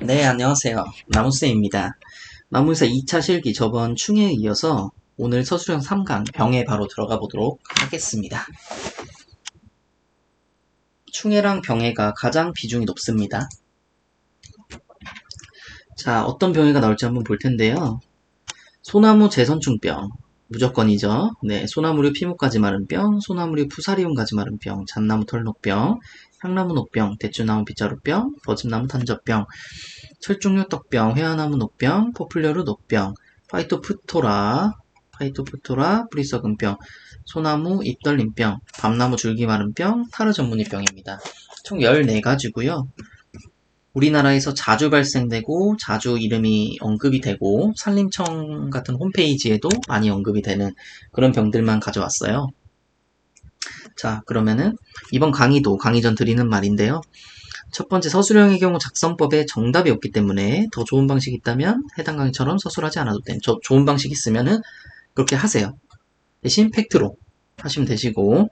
네, 안녕하세요. 나무쌤입니다. 나무의사 2차 실기 저번 충에 이어서 오늘 서술형 3강 병에 바로 들어가 보도록 하겠습니다. 충해랑 병해가 가장 비중이 높습니다. 자, 어떤 병해가 나올지 한번 볼 텐데요. 소나무 재선충병, 무조건이죠. 네, 소나무류 피무까지 마른 병, 소나무류 푸사리움까지 마른 병, 잣나무 털녹병, 향나무 녹병, 대추나무 빗자루병, 버즘나무 탄저병, 철쭉류 떡병, 회화나무 녹병, 포플려루 녹병, 파이토프토라, 뿌리썩은병, 소나무 잎떨림병, 밤나무 줄기 마른병, 타르 전문이병입니다. 총 14가지고요. 우리나라에서 자주 발생되고 자주 이름이 언급이 되고 산림청 같은 홈페이지에도 많이 언급이 되는 그런 병들만 가져왔어요. 자, 그러면은 이번 강의도 강의 전 드리는 말인데요. 첫 번째 서술형의 경우 작성법에 정답이 없기 때문에 더 좋은 방식이 있다면 해당 강의처럼 서술하지 않아도 된 좋은 방식이 있으면은 그렇게 하세요. 대신 팩트로 하시면 되시고,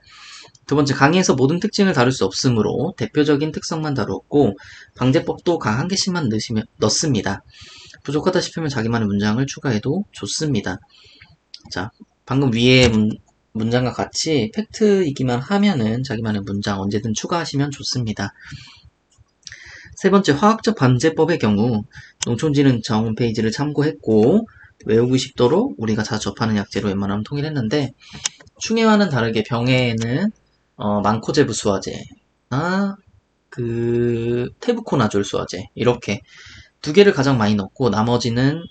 두 번째, 강의에서 모든 특징을 다룰 수 없으므로 대표적인 특성만 다루었고 방제법도 강 한 개씩만 넣습니다. 부족하다 싶으면 자기만의 문장을 추가해도 좋습니다. 자, 방금 위에 문장과 같이 팩트이기만 하면은 자기만의 문장 언제든 추가하시면 좋습니다. 세 번째, 화학적 방제법의 경우 농촌진흥청 홈페이지를 참고했고 외우기 쉽도록 우리가 자주 접하는 약재로 웬만하면 통일했는데 충해와는 다르게 병해에는 망코제브 수화제나 테부코나졸 수화제 이렇게 두 개를 가장 많이 넣고 나머지는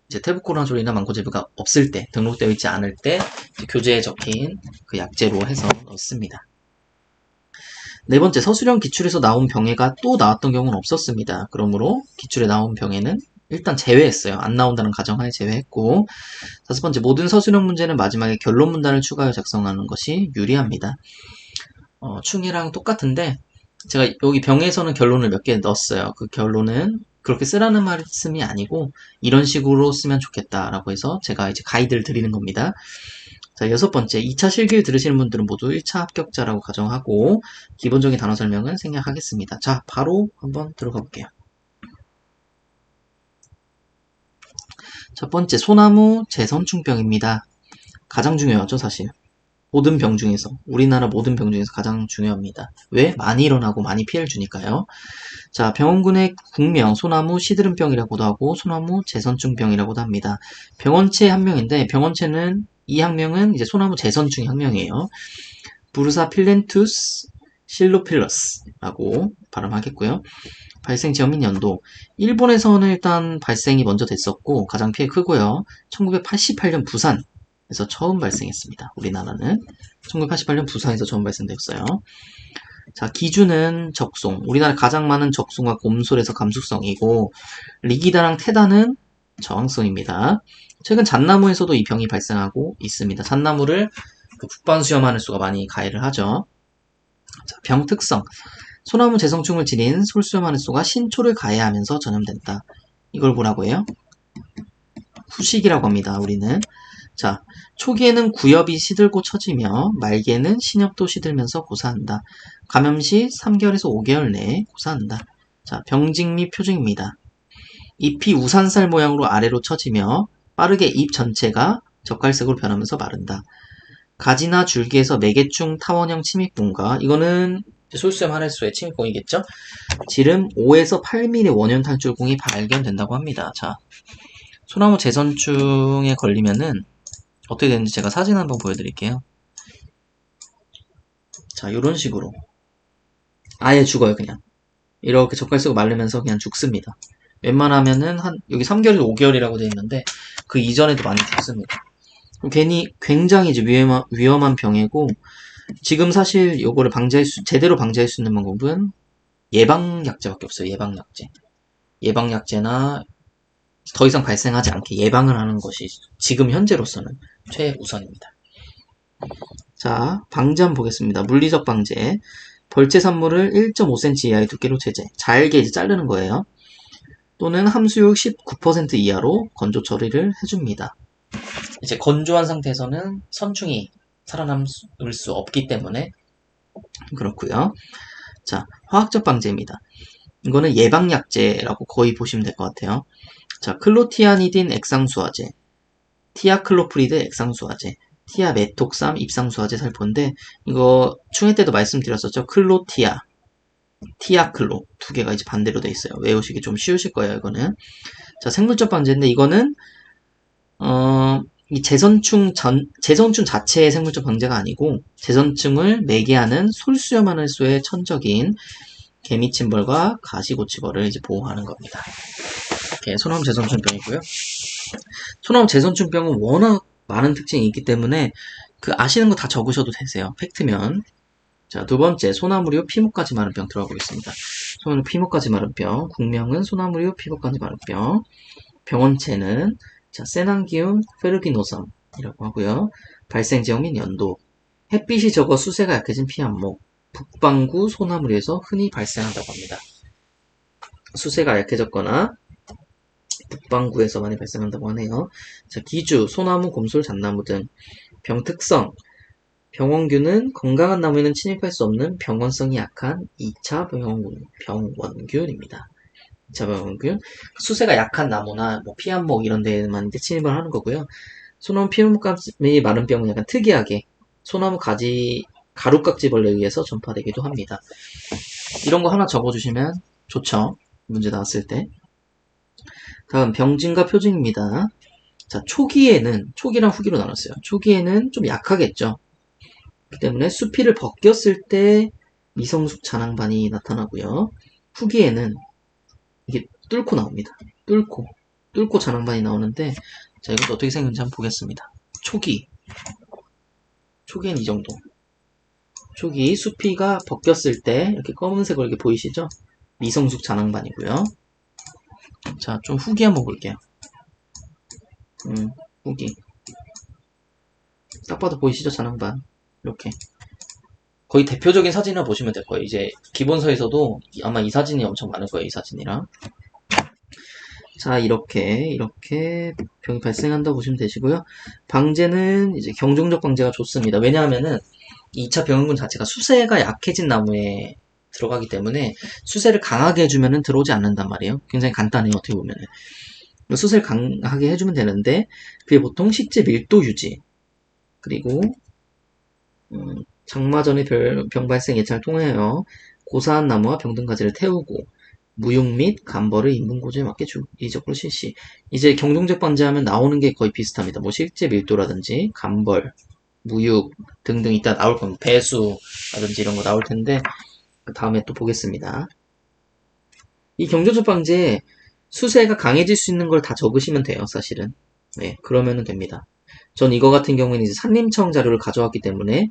이제 테부코나졸이나 망코제브가 없을 때 등록되어 있지 않을 때 교재에 적힌 그 약재로 해서 넣습니다. 네 번째, 서술형 기출에서 나온 병해가 또 나왔던 경우는 없었습니다. 그러므로 기출에 나온 병해는 일단 제외했어요. 안 나온다는 가정하에 제외했고, 다섯 번째, 모든 서술형 문제는 마지막에 결론 문단을 추가하여 작성하는 것이 유리합니다. 충이랑 똑같은데 제가 여기 병에서는 결론을 몇 개 넣었어요. 그 결론은 그렇게 쓰라는 말씀이 아니고 이런 식으로 쓰면 좋겠다라고 해서 제가 이제 가이드를 드리는 겁니다. 자, 여섯 번째, 2차 실기를 들으시는 분들은 모두 1차 합격자라고 가정하고 기본적인 단어 설명은 생략하겠습니다. 자, 바로 한번 들어가 볼게요. 첫 번째, 소나무 재선충병입니다. 가장 중요하죠, 사실. 모든 병 중에서, 우리나라 모든 병 중에서 가장 중요합니다. 왜? 많이 일어나고 많이 피해를 주니까요. 자, 병원군의 국명 소나무 시드름병이라고도 하고 소나무 재선충병이라고도 합니다. 병원체 학명인데 병원체는 이 학명은 이제 소나무 재선충의 학명이에요. 부르사 필렌투스 실로필러스라고 발음하겠고요. 발생 지역 및 연도. 일본에서는 일단 발생이 먼저 됐었고 가장 피해 크고요. 1988년 부산에서 처음 발생했습니다. 우리나라는 1988년 부산에서 처음 발생됐어요. 자, 기준은 적송. 우리나라 가장 많은 적송과 곰솔에서 감수성이고 리기다랑 테다는 저항성입니다. 최근 잣나무에서도 이 병이 발생하고 있습니다. 잣나무를 북반수염하는 수가 많이 가해를 하죠. 자, 병 특성. 소나무 재성충을 지닌 솔수염하는 수가 신초를 가해하면서 전염된다. 이걸 뭐라고 해요? 후식이라고 합니다. 우리는. 자, 초기에는 구엽이 시들고 처지며 말기에는 신엽도 시들면서 고사한다. 감염 시 3개월에서 5개월 내에 고사한다. 자, 병직 및 표징입니다. 잎이 우산살 모양으로 아래로 처지며 빠르게 잎 전체가 젓갈색으로 변하면서 마른다. 가지나 줄기에서 매개충 타원형 침입분과 이거는 솔수염 하늘수의 침입공이겠죠? 지름 5에서 8mm 원형 탈출공이 발견된다고 합니다. 자, 소나무 재선충에 걸리면은 어떻게 되는지 제가 사진 한번 보여드릴게요. 자, 이런 식으로 아예 죽어요. 그냥 이렇게 젓갈 쓰고 마르면서 그냥 죽습니다. 웬만하면은 여기 3개월에서 5개월이라고 되어 있는데 그 이전에도 많이 죽습니다. 괜히 굉장히 이제 위험한 병이고 지금 사실 요거를 제대로 방지할 수 있는 방법은 예방약제밖에 없어요. 예방약제나 더 이상 발생하지 않게 예방을 하는 것이 지금 현재로서는 최우선입니다. 자, 방제 한번 보겠습니다. 물리적 방제. 벌채 산물을 1.5cm 이하의 두께로 제재. 잘게 이제 자르는 거예요. 또는 함수율 19% 이하로 건조 처리를 해줍니다. 이제 건조한 상태에서는 선충이 살아남을 수 없기 때문에 그렇고요. 자, 화학적 방제입니다. 이거는 예방약제라고 거의 보시면 될 것 같아요. 자, 클로티아니딘 액상수화제, 티아클로프리드 액상수화제, 티아메톡삼 입상수화제 살포인데 이거 충해 때도 말씀드렸었죠. 클로티아, 티아클로 두 개가 이제 반대로 돼 있어요. 외우시기 좀 쉬우실 거예요. 이거는. 자, 생물적 방제인데 이거는 이 제선충 자체의 생물적 방제가 아니고 제선충을 매개하는 솔수염하늘소의 천적인 개미침벌과 가시고치벌을 이제 보호하는 겁니다. 이렇게 소나무 제선충병이고요. 소나무 제선충병은 워낙 많은 특징이 있기 때문에 그 아시는 거 다 적으셔도 되세요. 팩트면. 자, 두 번째 소나무류 피목가지 마른병 들어가 보겠습니다. 소나무 피목가지 마른병, 국명은 소나무류 피목가지 마른병, 병원체는 자, 세난기움 페르기노섬이라고 하고요. 발생 지역 및 연도, 햇빛이 적어 수세가 약해진 피암목, 북반구 소나무류에서 흔히 발생한다고 합니다. 수세가 약해졌거나 북반구에서 많이 발생한다고 하네요. 자, 기주, 소나무, 곰솔, 잣나무 등 병 특성, 병원균은 건강한 나무에는 침입할 수 없는 병원성이 약한 2차 병원균입니다. 2차 병원균, 수세가 약한 나무나 뭐 피암목 이런 데만 이제 침입을 하는 거고요. 소나무 피무감이 마른 병은 약간 특이하게 소나무 가루깍지벌레에 의해서 전파되기도 합니다. 이런 거 하나 적어주시면 좋죠. 문제 나왔을 때. 다음 병진과 표징입니다. 자, 초기랑 후기로 나눴어요. 초기에는 좀 약하겠죠. 그 때문에 수피를 벗겼을 때 미성숙 잔황반이 나타나고요. 후기에는 이게 뚫고 나옵니다. 뚫고 잔황반이 나오는데, 자, 이것도 어떻게 생겼는지 한번 보겠습니다. 초기엔 이 정도. 초기 수피가 벗겼을 때 이렇게 검은색으로 이렇게 보이시죠? 미성숙 잔황반이고요. 자, 좀 후기 한번 볼게요. 후기. 딱 봐도 보이시죠? 잔황반. 이렇게. 거의 대표적인 사진을 보시면 될 거예요. 이제 기본서에서도 아마 이 사진이 엄청 많을 거예요. 이 사진이랑. 자, 이렇게 병이 발생한다고 보시면 되시고요. 방제는 이제 경종적 방제가 좋습니다. 왜냐하면은 2차 병원군 자체가 수세가 약해진 나무에 들어가기 때문에 수세를 강하게 해주면은 들어오지 않는단 말이에요. 굉장히 간단해요. 어떻게 보면은. 수세를 강하게 해주면 되는데 그게 보통 식재 밀도 유지 그리고 장마 전에 병 발생 예찰을 통하여 고사한 나무와 병든 가지를 태우고 무육 및 간벌을 인분고지에 맞게 주기적으로 실시. 이제 경종적 방제하면 나오는 게 거의 비슷합니다. 뭐 실제 밀도라든지 간벌, 무육 등등 이따 나올 겁니다. 배수라든지 이런 거 나올 텐데 그 다음에 또 보겠습니다. 이 경종적 방제 수세가 강해질 수 있는 걸 다 적으시면 돼요. 사실은. 네, 그러면은 됩니다. 전 이거 같은 경우에는 이제 산림청 자료를 가져왔기 때문에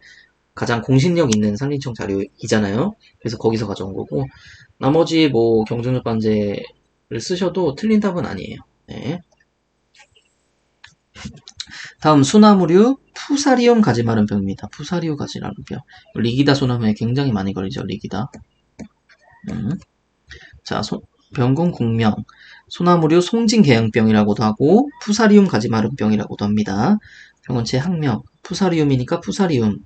가장 공신력 있는 산림청 자료이잖아요. 그래서 거기서 가져온 거고 나머지 뭐 경종적 방제를 쓰셔도 틀린 답은 아니에요. 네. 다음 소나무류 푸사리움 가지마른병입니다. 푸사리움 가지마른병. 리기다 소나무에 굉장히 많이 걸리죠. 리기다. 자, 병군 국명. 소나무류 송진개양병이라고도 하고 푸사리움 가지마른병이라고도 합니다. 병원체 학명. 푸사리움이니까 푸사리움.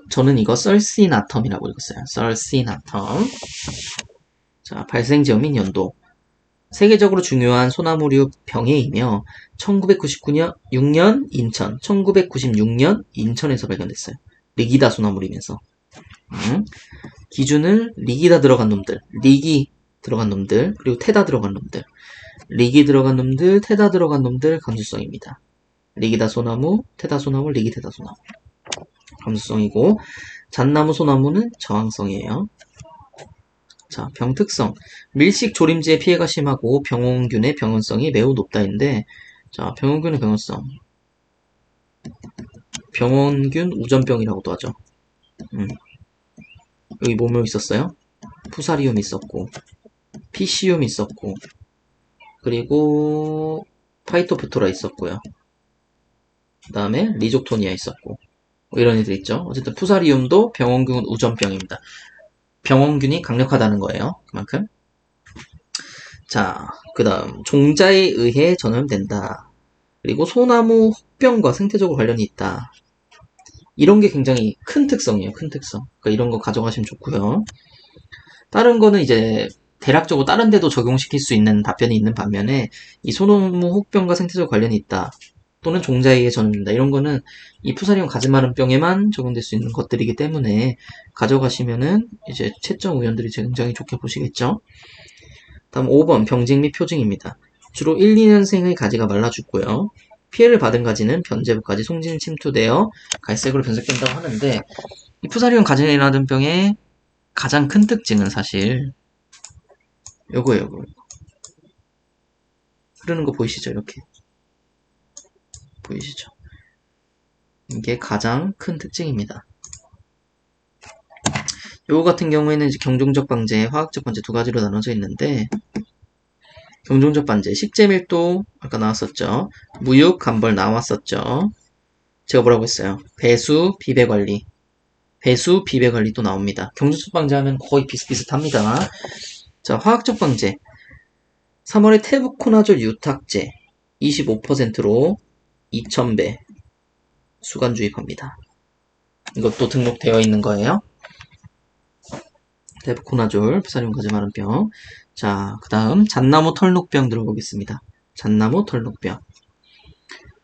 저는 이거 썰시나텀이라고 읽었어요. 썰시나텀. 자, 발생지역 및 연도. 세계적으로 중요한 소나무류 병해이며 1996년 인천, 1996년 인천에서 발견됐어요. 리기다 소나무류면서. 기준을 리기다 들어간 놈들, 리기 들어간 놈들, 그리고 테다 들어간 놈들. 리기 들어간 놈들, 테다 들어간 놈들 감수성입니다. 리기다 소나무, 테다 소나무, 리기 테다 소나무. 감수성이고 잣나무 소나무는 저항성이에요. 자, 병 특성. 밀식 조림지의 피해가 심하고 병원균의 병원성이 매우 높다인데 자, 병원균의 병원성. 병원균 우전병이라고도 하죠. 여기 뭐뭐 있었어요? 푸사리움 있었고 피시움 있었고 그리고 파이토프토라 있었고요. 그 다음에 리족토니아 있었고 뭐 이런 애들 있죠. 어쨌든 푸사리움도 병원균 우전병입니다. 병원균이 강력하다는 거예요. 그만큼. 자, 그 다음 종자에 의해 전염된다. 그리고 소나무 혹병과 생태적으로 관련이 있다. 이런 게 굉장히 큰 특성이에요. 큰 특성. 그러니까 이런 거 가져가시면 좋고요. 다른 거는 이제 대략적으로 다른 데도 적용시킬 수 있는 답변이 있는 반면에 이 소노무 혹병과 생태적 관련이 있다. 또는 종자에 전염된다. 이런 거는 이 푸사리움 가지마름병에만 적용될 수 있는 것들이기 때문에 가져가시면은 이제 채점 위원들이 굉장히 좋게 보시겠죠. 다음 5번 병직 및 표징입니다. 주로 1, 2년생의 가지가 말라 죽고요. 피해를 받은 가지는 변제부까지 송진이 침투되어 갈색으로 변색된다고 하는데 이 푸사리움 가지마름 병의 가장 큰 특징은 사실 요거예요. 흐르는 거 보이시죠? 이렇게 보이시죠? 이게 가장 큰 특징입니다. 요거 같은 경우에는 이제 경종적 방제, 화학적 방제 두 가지로 나눠져 있는데 경종적 방제, 식재 밀도 아까 나왔었죠. 무육, 간벌 나왔었죠. 제가 뭐라고 했어요? 배수, 비배 관리. 배수, 비배 관리도 나옵니다. 경종적 방제 하면 거의 비슷비슷합니다. 자, 화학적 방제. 3월에 테부코나졸 유탁제 25%로 2000배 수간 주입합니다. 이것도 등록되어 있는 거예요. 테부코나졸, 푸사리움 가지마름병. 자, 그 다음 잣나무 털녹병 들어보겠습니다. 잣나무 털녹병.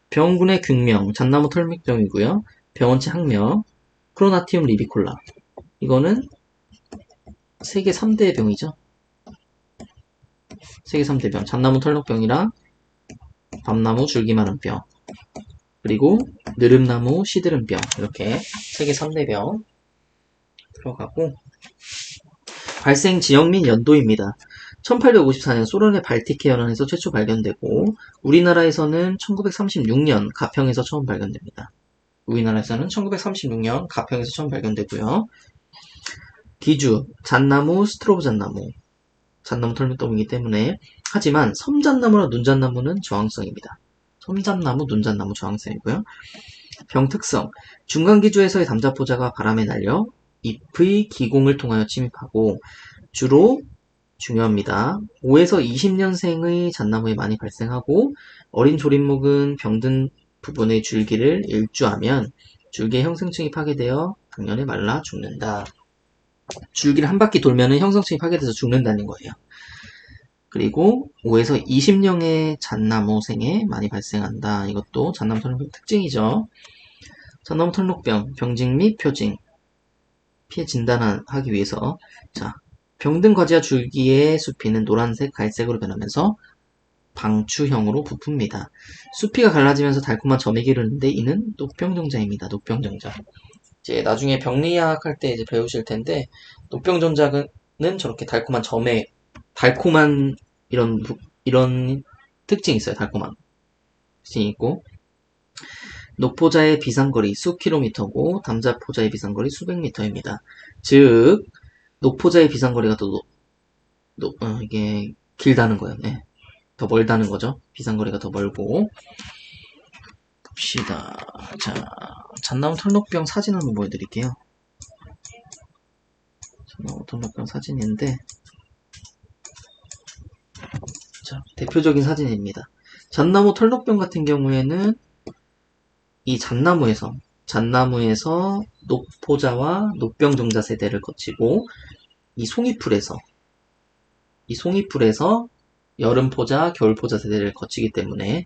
병원군의 극명, 잣나무 털녹병이고요. 병원체 학명, 프로나티움 리비콜라. 이거는 세계 3대 병이죠. 세계 3대 병. 잣나무 털녹병이랑 밤나무 줄기마름병. 그리고 느릅나무 시드름병. 이렇게 세계 3대 병 들어가고 발생 지역 및 연도입니다. 1854년 소련의 발티케 연안에서 최초 발견되고 우리나라에서는 1936년 가평에서 처음 발견됩니다. 우리나라에서는 1936년 가평에서 처음 발견되고요. 기주, 잣나무, 스트로브 잣나무, 잣나무 털밑동이기 때문에 하지만 섬잣나무나 눈잣나무는 저항성입니다. 섬잣나무, 눈잣나무 저항성이고요. 병 특성, 중간기주에서의 담자포자가 바람에 날려 잎의 기공을 통하여 침입하고 주로 중요합니다. 5에서 20년생의 잣나무에 많이 발생하고 어린 조림목은 병든 부분의 줄기를 일주하면 줄기의 형성층이 파괴되어 당년에 말라 죽는다. 줄기를 한 바퀴 돌면은 형성층이 파괴돼서 죽는다는 거예요. 그리고 5에서 20년의 잣나무생에 많이 발생한다. 이것도 잣나무 털녹병 특징이죠. 잣나무 털녹병, 병직 및 표징. 피해 진단하기 위해서 자, 병든 과지와 줄기의 수피는 노란색, 갈색으로 변하면서 방추형으로 부풉니다. 수피가 갈라지면서 달콤한 점이 기르는데 이는 녹병정자입니다. 녹병정자. 이제 나중에 병리학 할 때 이제 배우실 텐데 녹병정자는 저렇게 달콤한 점에 달콤한 이런 특징이 있어요. 달콤한 특징이 있고 녹포자의 비상거리 수킬로미터고 담자포자의 비상거리 수백 미터입니다. 즉 녹포자의 비상거리가 이게 길다는 거예요. 네. 더 멀다는 거죠. 비상거리가 더 멀고 봅시다. 자, 잣나무 털녹병 사진 한번 보여드릴게요. 잣나무 털녹병 사진인데 자, 대표적인 사진입니다. 잣나무 털녹병 같은 경우에는 이 잣나무에서 녹포자와 녹병종자 세대를 거치고 이 송이풀에서 여름포자, 겨울포자 세대를 거치기 때문에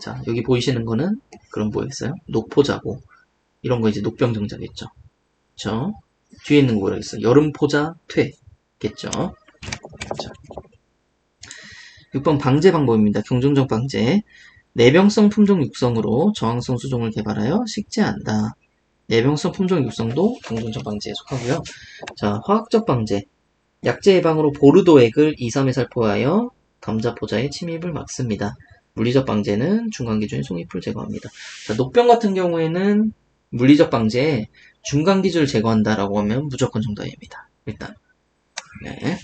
자 여기 보이시는 거는 그럼 뭐겠어요? 녹포자고 이런 거 이제 녹병종자겠죠. 그쵸? 뒤에 있는 거 뭐라겠어요? 여름포자 퇴겠죠. 자, 6번 방제 방법입니다. 경종적 방제. 내병성 품종 육성으로 저항성 수종을 개발하여 식재한다. 내병성 품종 육성도 경종적 방제에 속하고요. 자, 화학적 방제. 약제 예방으로 보르도액을 2, 3회 살포하여 담자포자의 침입을 막습니다. 물리적 방제는 중간기준의 송이풀 제거합니다. 자, 녹병 같은 경우에는 물리적 방제에 중간기준을 제거한다라고 하면 무조건 정답입니다. 일단. 네.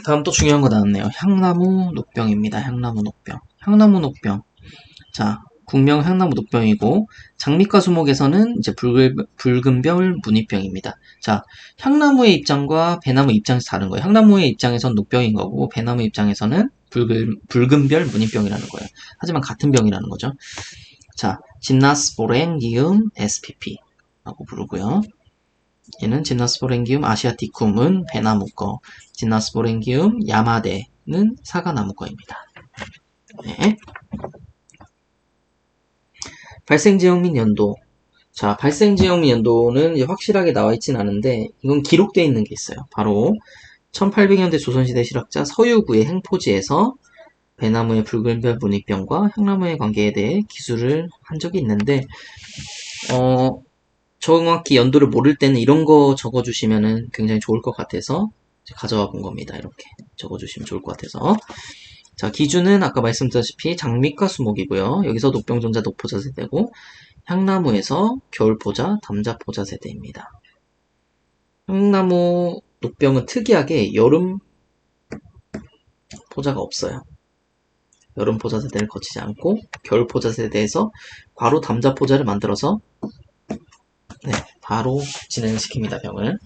다음 또 중요한 거 나왔네요. 향나무 녹병입니다. 향나무 녹병. 향나무 녹병. 자, 국명 향나무 녹병이고 장미과 수목에서는 이제 붉은별 무늬병입니다. 자, 향나무의 입장과 배나무 입장에서 다른 거예요. 향나무의 입장에서는 녹병인 거고 배나무 입장에서는 붉은별 무늬병이라는 거예요. 하지만 같은 병이라는 거죠. 자, 진나스포렌, 니움, SPP. 라고 부르고요. 얘는 진나스포렌기움 아시아티쿰은 배나무 거, 진나스포렌기움 야마데는 사과나무 거입니다. 네. 발생지역 및 연도. 자, 발생지역 및 연도는 이제 확실하게 나와 있진 않은데 이건 기록되어 있는 게 있어요. 바로 1800년대 조선시대 실학자 서유구의 행포지에서 배나무의 붉은별 문익병과 향나무의 관계에 대해 기술을 한 적이 있는데 정확히 연도를 모를 때는 이런 거 적어주시면 굉장히 좋을 것 같아서 가져와 본 겁니다. 이렇게 적어주시면 좋을 것 같아서. 자, 기준은 아까 말씀드렸다시피 장미과 수목이고요. 여기서 녹병종자 녹포자 세대고 향나무에서 겨울포자, 담자포자 세대입니다. 향나무 녹병은 특이하게 여름 포자가 없어요. 여름 포자 세대를 거치지 않고 겨울 포자 세대에서 바로 담자 포자를 만들어서 바로 진행시킵니다. 병을.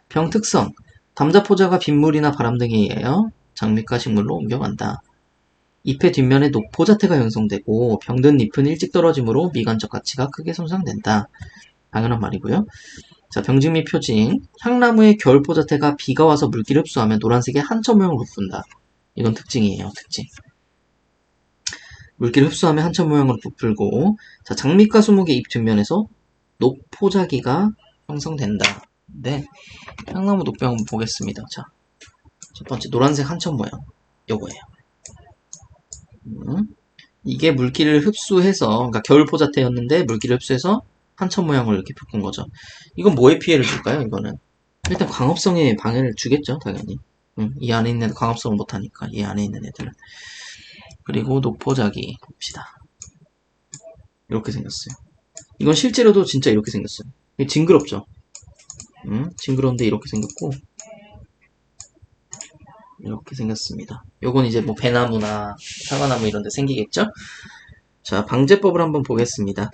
병 특성. 담자 포자가 빗물이나 바람 등에 의하여 장미과 식물로 옮겨간다. 잎의 뒷면에 녹포자태가 형성되고 병든 잎은 일찍 떨어지므로 미관적 가치가 크게 손상된다. 당연한 말이고요. 자, 병증 및 표징. 향나무의 겨울 포자태가 비가 와서 물기를 흡수하면 노란색의 한천 모양을 부푼다. 이건 특징이에요. 특징. 물기를 흡수하면 한천 모양으로 부풀고, 자, 장미과 수목의 잎 뒷면에서 녹포자기가 형성된다. 네, 향나무 녹병 한번 보겠습니다. 자, 첫 번째 노란색 한천 모양, 요거예요. 이게 물기를 흡수해서, 그러니까 겨울 포자태였는데 물기를 흡수해서 한천 모양을 이렇게 부푼 거죠. 이건 뭐에 피해를 줄까요? 이거는 일단 광합성에 방해를 주겠죠, 당연히. 이 안에 있는 애들 광합성을 못하니까, 이 안에 있는 애들은. 그리고 녹포자기 봅시다. 이렇게 생겼어요. 이건 실제로도 진짜 이렇게 생겼어요. 징그럽죠? 징그러운데 이렇게 생겼고 이렇게 생겼습니다. 요건 이제 뭐 배나무나 사과나무 이런 데 생기겠죠? 자, 방제법을 한번 보겠습니다.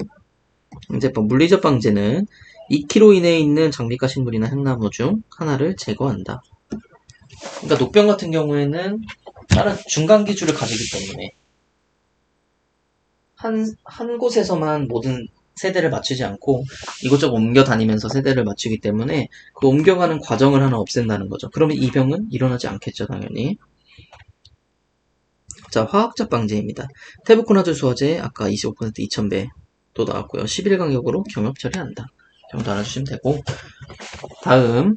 방제법. 물리적 방제는 2km 이내에 있는 장미과 식물이나 향나무 중 하나를 제거한다. 그러니까 녹병 같은 경우에는 다른 중간 기준을 가지기 때문에 한 곳에서만 모든 세대를 맞추지 않고 이곳저곳 옮겨 다니면서 세대를 맞추기 때문에 그 옮겨가는 과정을 하나 없앤다는 거죠. 그러면 이 병은 일어나지 않겠죠, 당연히. 자, 화학적 방제입니다. 테부코나졸 수화제 아까 25% 2000배 또 나왔고요. 11 간격으로 경협 처리한다. 정도 알아주시면 되고, 다음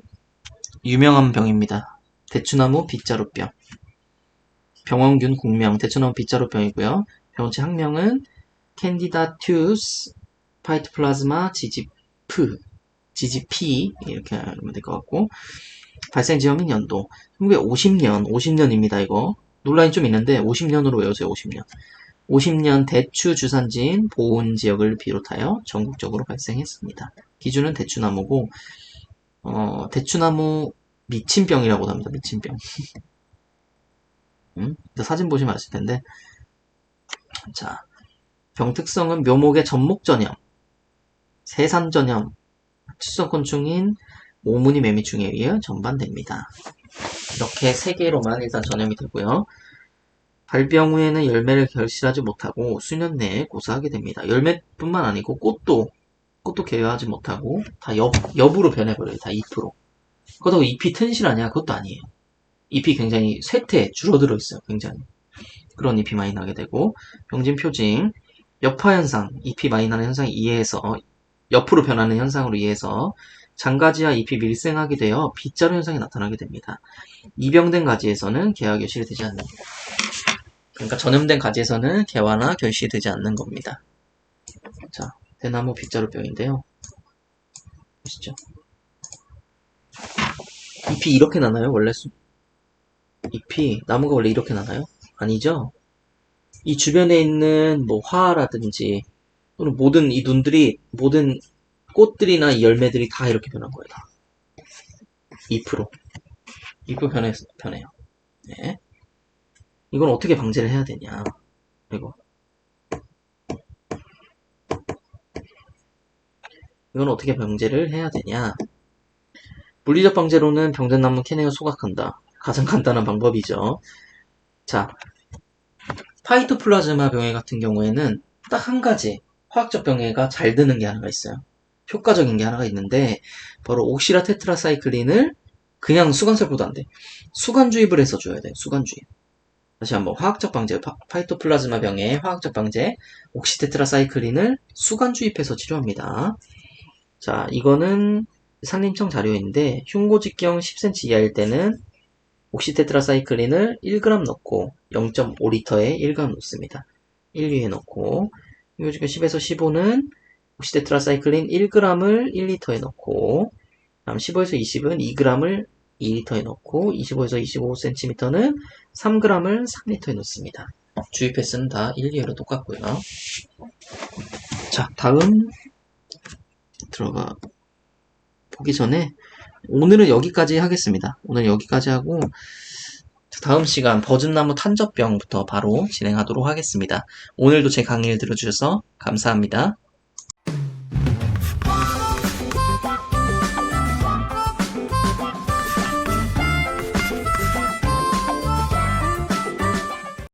유명한 병입니다. 대추나무 빗자루병. 병원균 공명 대추나무 빗자루병이고요. 병원체 학명은 캔디다투스 파이토플라즈마 지지피 이렇게 하면 될 것 같고, 발생 지역인 연도 1950년입니다. 이거 논란이 좀 있는데 50년으로 외우세요. 50년 대추 주산지인 보은 지역을 비롯하여 전국적으로 발생했습니다. 기준은 대추나무고 대추나무 미친병이라고 합니다. 미친병. 사진 보시면 아실 텐데, 자, 병 특성은 묘목의 전목전염, 세산전염, 추석곤충인 오무니 매미충에 의해 전반됩니다. 이렇게 3개로만 일단 전염이 되고요. 발병 후에는 열매를 결실하지 못하고 수년 내에 고사하게 됩니다. 열매뿐만 아니고 꽃도 개화하지 못하고 다 엽으로 변해버려요. 다 잎으로. 그렇다고 잎이 튼실하냐? 그것도 아니에요. 잎이 굉장히 쇠퇴, 줄어들어 있어요. 굉장히. 그런 잎이 많이 나게 되고, 병진 표징, 엽화 현상, 잎이 많이 나는 현상에 의해서 옆으로 변하는 현상으로 의해서 장가지와 잎이 밀생하게 되어 빗자루 현상이 나타나게 됩니다. 이병된 가지에서는 개화 결실이 되지 않는 겁니다. 그러니까 전염된 가지에서는 개화나 결실이 되지 않는 겁니다. 자, 대나무 빗자루병인데요. 보시죠. 잎이 이렇게 나나요? 원래 잎이 나무가 원래 이렇게 나나요? 아니죠? 이 주변에 있는 뭐 화라든지 또는 모든 이 눈들이 모든 꽃들이나 이 열매들이 다 이렇게 변한 거예요. 다. 잎으로 변해요. 네. 이건 어떻게 방제를 해야 되냐? 이건 어떻게 방제를 해야 되냐? 물리적 방제로는 병든 나무 캐내어 소각한다. 가장 간단한 방법이죠. 자, 파이토플라즈마 병해 같은 경우에는 딱 한 가지 화학적 병해가 잘 드는 게 하나가 있어요. 효과적인 게 하나가 있는데 바로 옥시라 테트라사이클린을 그냥 수간살포도 안 돼. 수간 주입을 해서 줘야 돼. 수간 주입. 다시 한번 화학적 방제, 파이토플라즈마 병의 화학적 방제, 옥시테트라사이클린을 수간 주입해서 치료합니다. 자, 이거는 산림청 자료인데 흉고직경 10cm 이하일 때는 옥시테트라사이클린을 1g 넣고 0.5L에 1g 넣습니다. 1리에 넣고 흉고직경 10에서 15는 옥시테트라사이클린 1g을 1리터에 넣고 다음 15에서 20은 2g을 2리터에 넣고 25에서 25cm는 3g을 3리터에 넣습니다. 주입 횟수는 다 1, 2회로 똑같고요. 자, 다음 들어가 보기 전에 오늘은 여기까지 하겠습니다. 오늘 여기까지 하고 다음 시간 버즌나무 탄저병부터 바로 진행하도록 하겠습니다. 오늘도 제 강의를 들어주셔서 감사합니다.